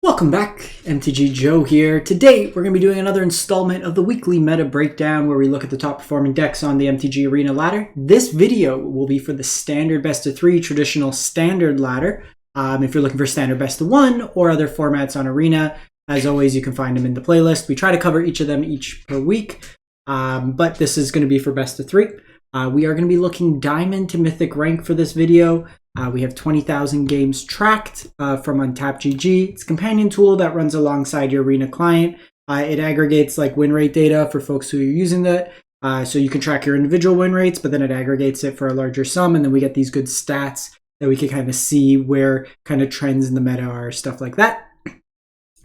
Welcome back, MTG Joe here. Today, we're going to be doing another installment of the weekly meta breakdown where we look at the top performing decks on the MTG Arena ladder. This video will be for the standard best of 3 traditional standard ladder. If you're looking for standard best of 1 or other formats on Arena, as always, you can find them in the playlist. We try to cover each of them each per week, but this is going to be for best of 3. We are going to be looking Diamond to Mythic rank for this video. We have 20,000 games tracked from UntappedGG. It's a companion tool that runs alongside your Arena client. It aggregates like win rate data for folks who are using it. So you can track your individual win rates, but then it aggregates it for a larger sum. And then we get these good stats that we can kind of see where kind of trends in the meta are, stuff like that.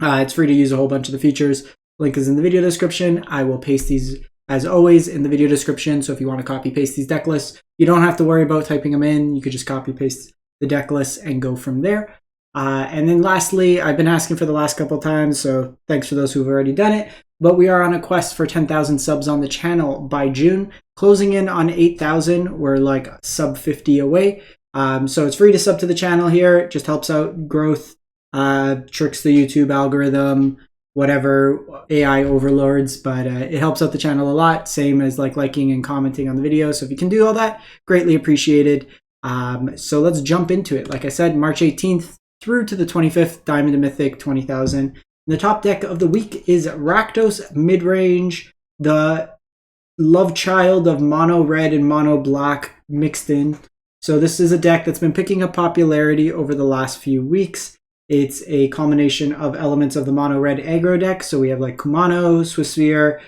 It's free to use a whole bunch of the features. Link is in the video description. I will paste these as always in the video description. So if you want to copy paste these deck lists, you don't have to worry about typing them in. You could just copy paste the deck list and go from there. And then lastly, I've been asking for the last couple times, so thanks for those who've already done it. But we are on a quest for 10,000 subs on the channel by June, closing in on 8,000. We're like sub 50 away. So it's free to sub to the channel here. It just helps out growth, tricks the YouTube algorithm, whatever AI overlords, but it helps out the channel a lot. Same as like liking and commenting on the video. So if you can do all that, greatly appreciated. So let's jump into it. Like I said, March 18th through to the 25th, Diamond to Mythic 20,000. The top deck of the week is Rakdos Midrange, the love child of mono red and mono black mixed in. So this is a deck that's been picking up popularity over the last few weeks. It's a combination of elements of the mono red aggro deck. So we have like Kumano, Swiftspear,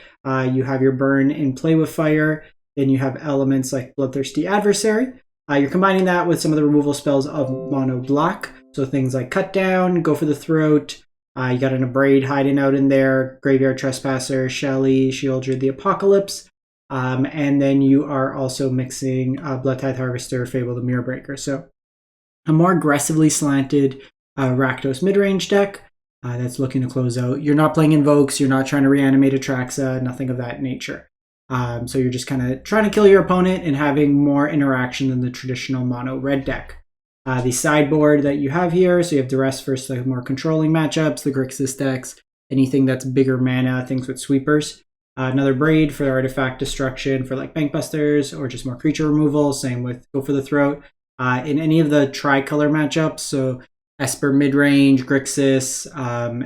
you have your burn and play with fire. Then you have elements like Bloodthirsty Adversary. You're combining that with some of the removal spells of mono black. So things like Cut Down, Go for the Throat. You got an Abrade hiding out in there, Graveyard Trespasser, Shelly, Sheoldred the Apocalypse. And then you are also mixing Bloodtithe Harvester, Fable the Mirrorbreaker. So a more aggressively slanted Rakdos midrange deck that's looking to close out. You're not playing Invokes, you're not trying to reanimate Atraxa, nothing of that nature. So you're just kind of trying to kill your opponent and having more interaction than the traditional mono red deck. The sideboard that you have here, so you have Duress versus the more controlling matchups, the Grixis decks, anything that's bigger mana, things with sweepers. Another Braid for artifact destruction for like Bankbusters or just more creature removal. Same with Go for the Throat. In any of the tricolor matchups, so Esper midrange, Grixis,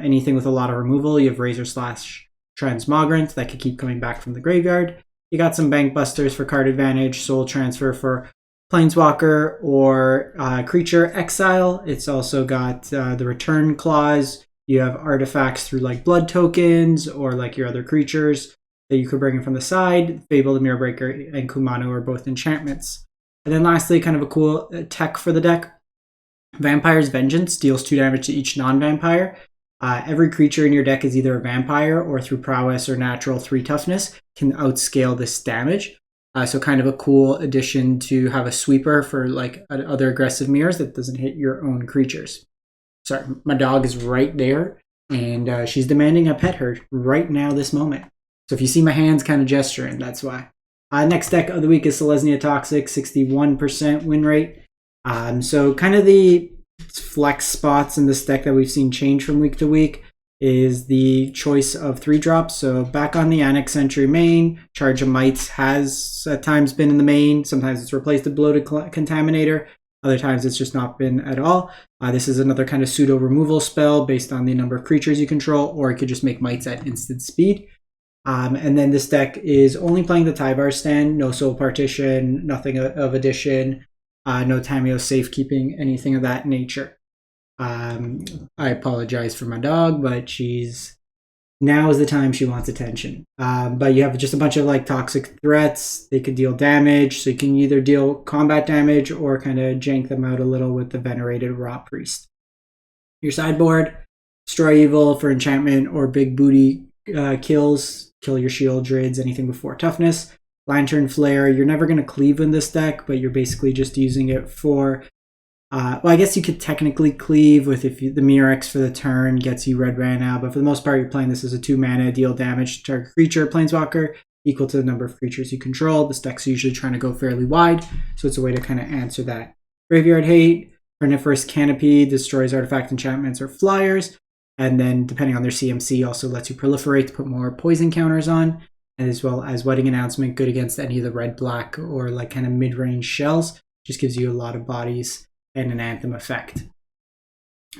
anything with a lot of removal, you have Razor Slash Transmogrant that could keep coming back from the graveyard. You got some Bankbusters for card advantage, Soul Transfer for Planeswalker or Creature Exile. It's also got the Return Clause. You have artifacts through like Blood Tokens or like your other creatures that you could bring in from the side. Fable the Mirrorbreaker and Kumano are both enchantments. And then lastly, kind of a cool tech for the deck. Vampire's Vengeance deals 2 damage to each non-vampire. Every creature in your deck is either a vampire or through prowess or natural 3 toughness can outscale this damage. So kind of a cool addition to have a sweeper for like other aggressive mirrors that doesn't hit your own creatures. Sorry, my dog is right there and she's demanding a pet herd right now this moment. So if you see my hands kind of gesturing, that's why. Next deck of the week is Selesnya Toxic, 61% win rate. So kind of the flex spots in this deck that we've seen change from week to week is the choice of 3 drops. So back on the Annex Sentry main, Charge of Mites has at times been in the main. Sometimes it's replaced the Bloated Contaminator. Other times it's just not been at all. This is another kind of pseudo removal spell based on the number of creatures you control, or it could just make Mites at instant speed. And then this deck is only playing the Tyvar stand, no Soul Partition, nothing of addition. No Tamiyo safekeeping, anything of that nature. I apologize for my dog, but now is the time she wants attention. But you have just a bunch of like toxic threats. They could deal damage, so you can either deal combat damage or kind of jank them out a little with the Venerated Rot Priest. Your sideboard, Destroy Evil for enchantment or big booty kills. Kill your Sheoldreds, anything before toughness. Lantern Flare, you're never going to cleave in this deck, but you're basically just using it for, well, I guess you could technically cleave with the Mirrex for the turn gets you red mana, but for the most part, you're playing this as a 2 mana, deal damage to target creature, Planeswalker, equal to the number of creatures you control. This deck's usually trying to go fairly wide, so it's a way to kind of answer that. Graveyard Hate, Carnivorous Canopy, destroys artifact enchantments or flyers. And then depending on their CMC also lets you proliferate to put more poison counters on, and as well as Wedding Announcement, good against any of the red, black, or like kind of mid-range shells. Just gives you a lot of bodies and an Anthem effect.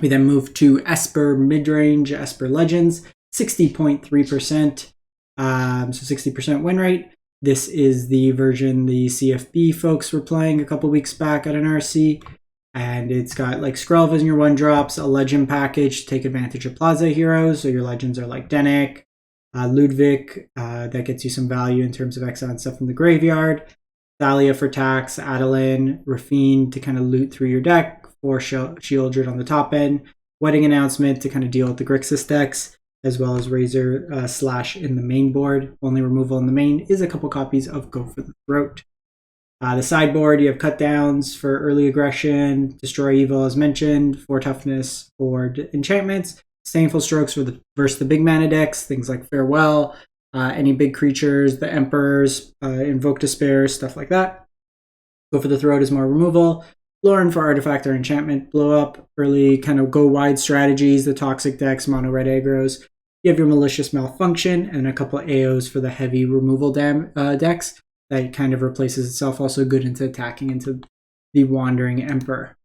We then move to Esper mid-range, Esper Legends, 60.3%, so 60% win rate. This is the version the CFB folks were playing a couple weeks back at an RC. And it's got like Skrelv in your 1-drops, a legend package to take advantage of Plaza heroes. So your legends are like Denik, Ludwig, that gets you some value in terms of exile and stuff from the graveyard. Thalia for tax, Adeline, Rafine to kind of loot through your deck, 4 Shieldred on the top end. Wedding Announcement to kind of deal with the Grixis decks, as well as Razor Slash in the main board. Only removal in the main is a couple copies of Go for the Throat. The sideboard, you have cut downs for early aggression, Destroy Evil as mentioned, 4 toughness for enchantments, Disdainful Strokes versus the big mana decks, things like Farewell, any big creatures, the Emperors, Invoke Despair, stuff like that. Go for the Throat is more removal. Lauren for artifact or enchantment, blow up, early kind of go wide strategies, the toxic decks, mono red aggros. You have your Malicious Malfunction and a couple of AOs for the heavy removal decks. That kind of replaces itself, also good into attacking into the Wandering Emperor.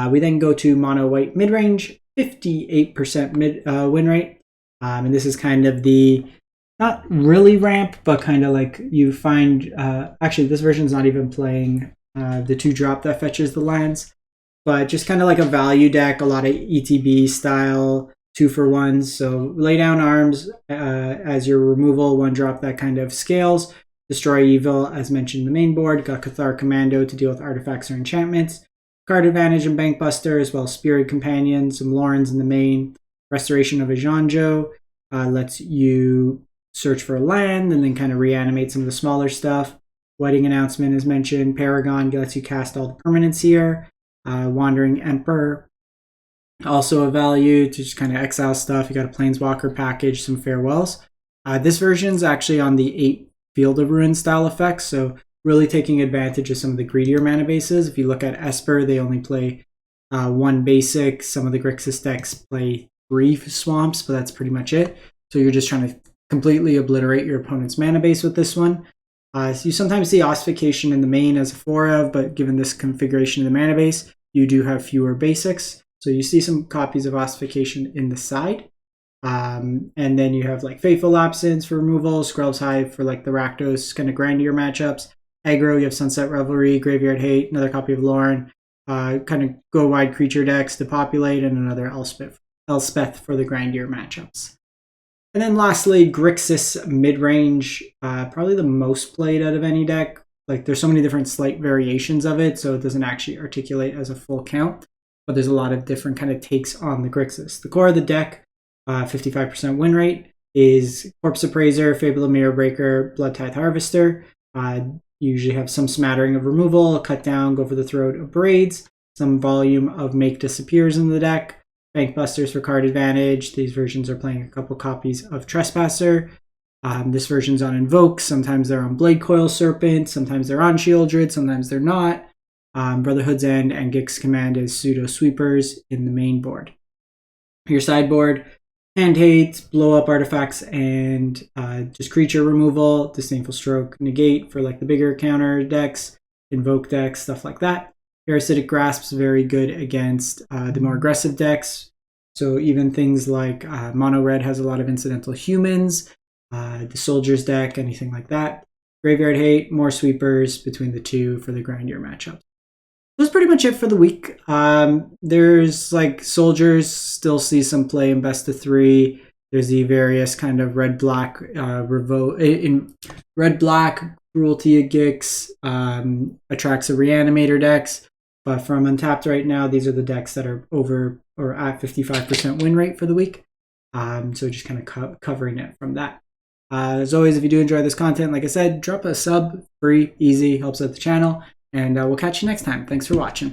We then go to mono white mid-range, 58% win rate. And this is kind of the, not really ramp, but kind of like you find, actually this version is not even playing the 2-drop that fetches the lands, but just kind of like a value deck, a lot of ETB style 2-for-1s. So lay down arms as your removal, 1-drop that kind of scales. Destroy Evil, as mentioned in the main board. Got Cathar Commando to deal with artifacts or enchantments. Card Advantage and Bankbuster, as well as Spirit Companion, some Lorens in the main. Restoration of Ajanjo lets you search for a land and then kind of reanimate some of the smaller stuff. Wedding Announcement, as mentioned. Paragon lets you cast all the permanents here. Wandering Emperor, also a value to just kind of exile stuff. You got a Planeswalker package, some Farewells. This version's actually on the 8 Field of Ruin style effects, so really taking advantage of some of the greedier mana bases. If you look at Esper, they only play 1 basic. Some of the Grixis decks play 3 swamps, but that's pretty much it. So you're just trying to completely obliterate your opponent's mana base with this one. So you sometimes see Ossification in the main as a 4-of, but given this configuration of the mana base, you do have fewer basics. So you see some copies of Ossification in the side. And then you have like Fateful Absence for removal, Skrelv's Hive for like the Rakdos kind of grindier matchups. Aggro, you have Sunset Revelry, Graveyard Hate, another copy of Lauren, kind of go wide creature decks to populate, and another Elspeth for the grindier matchups. And then lastly, Grixis mid-range, probably the most played out of any deck. Like there's so many different slight variations of it, so it doesn't actually articulate as a full count, but there's a lot of different kind of takes on the Grixis. The core of the deck, 55% win rate, is Corpse Appraiser, Fable of Mirror Breaker, Blood Tithe Harvester. You usually have some smattering of removal, cut down, go for the throat of Braids, some volume of Make Disappears in the deck, Bankbusters for card advantage. These versions are playing a couple copies of Trespasser. This version's on Invoke, sometimes they're on Blade Coil Serpent, sometimes they're on Shieldred, sometimes they're not. Brotherhood's End and Gix Command as pseudo sweepers in the main board. Your sideboard, Hand Hate, blow up artifacts and just creature removal, Disdainful Stroke, Negate for like the bigger counter decks, Invoke decks, stuff like that. Parasitic Grasp's very good against the more aggressive decks. So even things like Mono Red has a lot of incidental humans, the Soldiers deck, anything like that. Graveyard Hate, more sweepers between the two for the grindier matchups. That's pretty much it for the week. There's like Soldiers, still see some play in best of 3. There's the various kind of red-black in red-black Cruelty of Gix, Atraxa Reanimator decks. But from Untapped right now, these are the decks that are over or at 55% win rate for the week. So just kind of covering it from that. As always, if you do enjoy this content, like I said, drop a sub, free, easy, helps out the channel. And we'll catch you next time. Thanks for watching.